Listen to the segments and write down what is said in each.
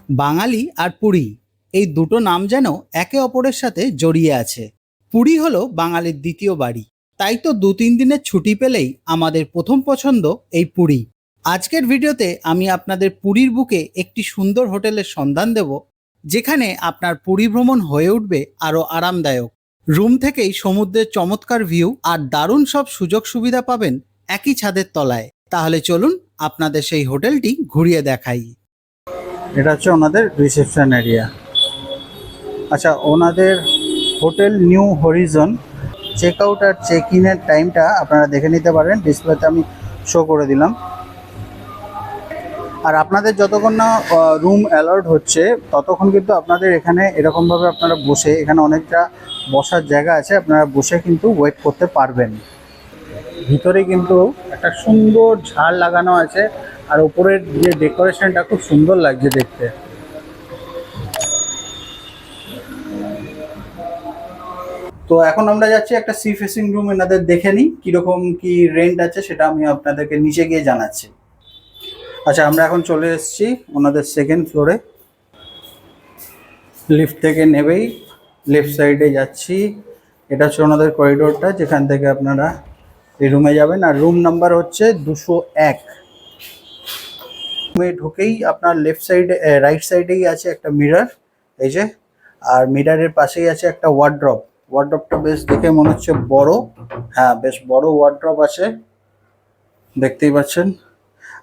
বাঙালি আর পুরী এই দুটো নাম যেন একে অপরের সাথে জড়িয়ে আছে। পুরী হলো বাঙালির দ্বিতীয় বাড়ি, তাই তো 2-3 দিনের ছুটি পেলেই আমাদের প্রথম পছন্দ এই পুরী। আজকের ভিডিওতে আমি আপনাদের পুরীর বুকে একটি সুন্দর হোটেলের সন্ধান দেব, যেখানে আপনার পুরী ভ্রমণ হয়ে উঠবে আরও আরামদায়ক। রুম থেকেই সমুদ্রের চমৎকার ভিউ আর দারুণ সব সুযোগ সুবিধা পাবেন একই ছাদের তলায়। তাহলে চলুন আপনাদের সেই হোটেলটি ঘুরিয়ে দেখাই। এটা হচ্ছে ওনাদের রিসেপশন এরিয়া। আচ্ছা, ওনাদের hotel New Horizon check out আর চেক ইনের টাইমটা আপনারা দেখে নিতে পারেন, ডিসপ্লেতে আমি শো করে দিলাম। আর আপনাদের যতক্ষণ না রুম অ্যালাউড হচ্ছে ততক্ষণ কিন্তু আপনাদের এখানে এরকমভাবে আপনারা বসে, এখানে অনেকটা বসার জায়গা আছে, আপনারা বসে কিন্তু ওয়েট করতে পারবেন। ভিতরে কিন্তু একটা সুন্দর ঝাড় লাগানো আছে, আর উপরের যে ডেকোরেশনটা খুব সুন্দর লাগছে দেখতে। তো এখন আমরা যাচ্ছি একটা সি ফেসিং রুম, এনাদের দেখে নিই কীরকম কি রেন্ট আছে, সেটা আমি আপনাদেরকে নিচে গিয়ে জানাচ্ছি। আচ্ছা, আমরা এখন চলে এসেছি ওনাদের সেকেন্ড ফ্লোরে। লিফট থেকে নেবেই লেফট সাইডে যাচ্ছি। এটা হচ্ছে ওনাদের করিডোরটা, যেখান থেকে আপনারা এই রুমে যাবেন। আর রুম নাম্বার হচ্ছে 201। রুমে ঢুকেই আপনার লেফট সাইডে রাইট সাইডেই আছে একটা মিরর, এই যে। আর মিররের পাশেই আছে একটা ওয়ার্ড্রপ। ওয়ার্ড্রপটা বেশ দেখে মনে হচ্ছে বড়, হ্যাঁ বেশ বড় ওয়ার্ড্রপ আছে, দেখতেই পাচ্ছেন।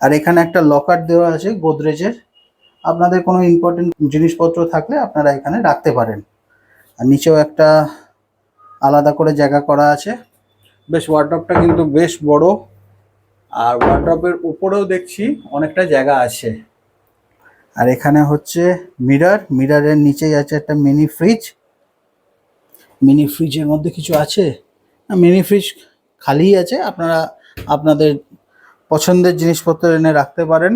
আর এখানে একটা লকার দেওয়া আছে গোদরেজের, আপনাদের কোনো ইম্পর্টেন্ট জিনিসপত্র থাকলে আপনারা এখানে রাখতে পারেন। আর নিচেও একটা আলাদা করে জায়গা করা আছে। বেশ ওয়ার্ড্রপটা কিন্তু বেশ বড়, আর ওয়ার্ড্রপের উপরেও দেখছি অনেকটা জায়গা আছে। আর এখানে হচ্ছে মিরর, মিররের নিচেই আছে একটা মিনি ফ্রিজ। মিনি ফ্রিজের মধ্যে কিছু আছে না, মিনি ফ্রিজ খালিই আছে, আপনারা আপনাদের পছন্দের জিনিসপত্র এনে রাখতে পারেন।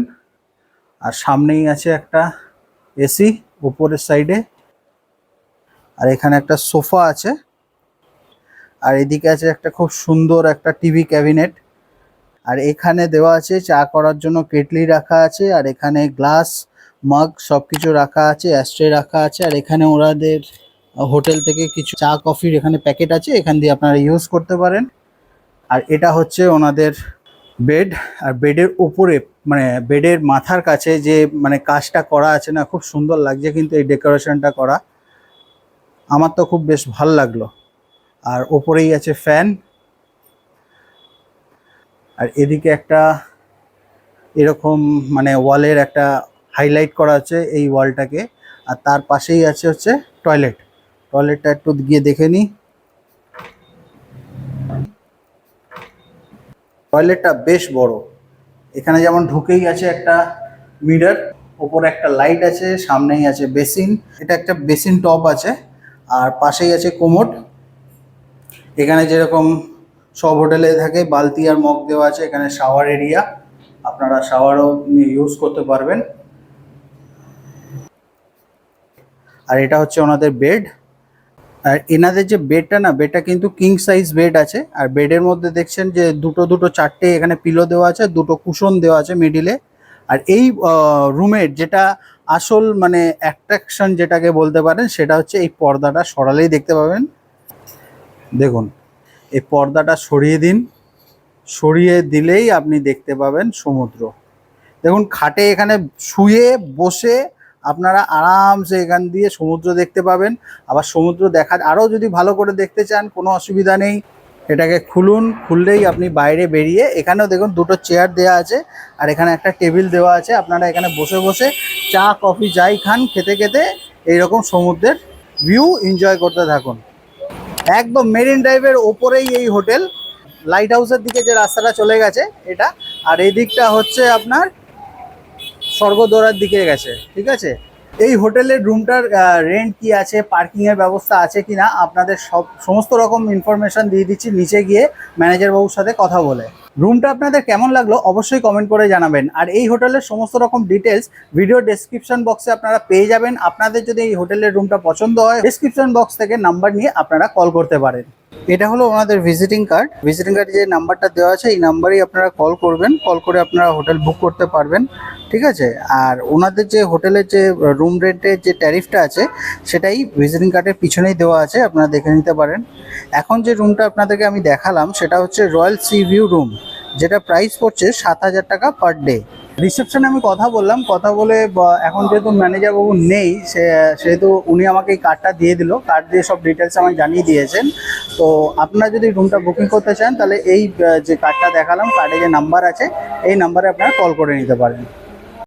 আর সামনেই আছে একটা এসি উপরের সাইডে, আর এখানে একটা সোফা আছে। আর এদিকে আছে একটা খুব সুন্দর একটা টিভি ক্যাবিনেট। আর এখানে দেওয়া আছে চা করার জন্য কেটলি রাখা আছে, আর এখানে গ্লাস মাগ সব কিছু রাখা আছে, অ্যাস্ট্রে রাখা আছে। আর এখানে ওনাদের হোটেল থেকে কিছু চা কফির এখানে প্যাকেট আছে, এখান দিয়ে আপনারা ইউজ করতে পারেন। আর এটা হচ্ছে ওনাদের বেড। আর বেডের উপরে মানে বেডের মাথার কাছে যে মানে কাজটা করা আছে না, খুব সুন্দর লাগছে কিন্তু এই ডেকোরেশনটা করা, আমার তো খুব বেশ ভালো লাগলো। আর ওপরেই আছে ফ্যান। আর এদিকে একটা এরকম মানে ওয়ালের একটা হাইলাইট করা আছে এই ওয়ালটাকে। আর তার পাশেই আছে হচ্ছে টয়লেট। টয়লেটটা একটু গিয়ে দেখে নিই। টয়লেটটা বেশ বড়। এখানে যেমন ঢুকেই আছে একটা মিরর, ওপরে একটা লাইট আছে, সামনেই আছে বেসিন। এটা একটা বেসিন টপ আছে, আর পাশেই আছে কোমোড। এখানে যেরকম সব হোটেলে থাকে বালতি আর মগ দেওয়া আছে। এখানে শাওয়ার এরিয়া, আপনারা শাওয়ারও ইউজ করতে পারবেন। আর এটা হচ্ছে ওনাদের বেড। আর এনাদের যে বেডটা না, বেডটা কিন্তু কিং সাইজ বেড আছে। আর বেডের মধ্যে দেখছেন যে দুটো চারটে এখানে পিলো দেওয়া আছে, দুটো কুশন দেওয়া আছে মিডিলে। আর এই রুমের যেটা আসল মানে অ্যাট্রাকশন যেটাকে বলতে পারেন, সেটা হচ্ছে এই পর্দাটা সরালেই দেখতে পাবেন। দেখুন, এই পর্দাটা সরিয়ে দিন, সরিয়ে দিলেই আপনি দেখতে পাবেন সমুদ্র। দেখুন, খাটে এখানে শুয়ে বসে আপনারা আরামসে এখান দিয়ে সমুদ্র দেখতে পাবেন। আবার সমুদ্র দেখার আরও যদি ভালো করে দেখতে চান, কোনো অসুবিধা নেই, এটাকে খুলুন, খুললেই আপনি বাইরে বেরিয়ে, এখানেও দেখুন দুটো চেয়ার দেওয়া আছে, আর এখানে একটা টেবিল দেওয়া আছে। আপনারা এখানে বসে বসে চা কফি যাই খান, খেতে খেতে এইরকম সমুদ্রের ভিউ এনজয় করতে থাকুন। একদম মেরিন ড্রাইভের ওপরেই এই হোটেল। লাইট হাউসের দিকে যে রাস্তাটা চলে গেছে এটা, আর এই দিকটা হচ্ছে আপনার স্বর্গদ্বারের দিকে গেছে, ঠিক আছে। এই হোটেলের রুমটার রেন্ট কি আছে, পার্কিংয়ের ব্যবস্থা আছে কি না, আপনাদের সমস্ত রকম ইনফরমেশান দিয়ে দিচ্ছি নিচে গিয়ে ম্যানেজার বাবুর সাথে কথা বলে। রুমটা আপনাদের কেমন লাগলো অবশ্যই কমেন্ট করে জানাবেন। আর এই হোটেলের সমস্ত রকম ডিটেলস ভিডিও ডেসক্রিপশন বক্সে আপনারা পেয়ে যাবেন। আপনাদের যদি এই হোটেলের রুমটা পছন্দ হয়, ডেসক্রিপশন বক্স থেকে নাম্বার নিয়ে আপনারা কল করতে পারেন। এটা হলো ওনাদের ভিজিটিং কার্ড। ভিজিটিং কার্ডে যে নাম্বারটা দেওয়া আছে এই নাম্বারেই আপনারা কল করবেন, কল করে আপনারা হোটেল বুক করতে পারবেন, ঠিক আছে। আর ওনাদের যে হোটেলের যে রুম রেন্টের যে ট্যারিফটা আছে সেটাই ভিজিটিং কার্ডের পিছনেই দেওয়া আছে, আপনারা দেখে নিতে পারেন। এখন যে রুমটা আপনাদেরকে আমি দেখালাম সেটা হচ্ছে রয়্যাল সি ভিউ রুম, যেটা প্রাইস পড়ছে 7,000 টাকা পার ডে। রিসেপশনে আমি কথা বললাম, কথা বলে এখন যেহেতু ম্যানেজার বাবু নেই সেহেতু উনি আমাকে এই কার্ডটা দিয়ে দিল, কার্ড দিয়ে সব ডিটেলস আমায় জানিয়ে দিয়েছেন। তো আপনারা যদি রুমটা বুকিং করতে চান তাহলে এই যে কার্ডটা দেখালাম, কার্ডে যে নাম্বার আছে এই নাম্বারে আপনারা কল করে নিতে পারেন।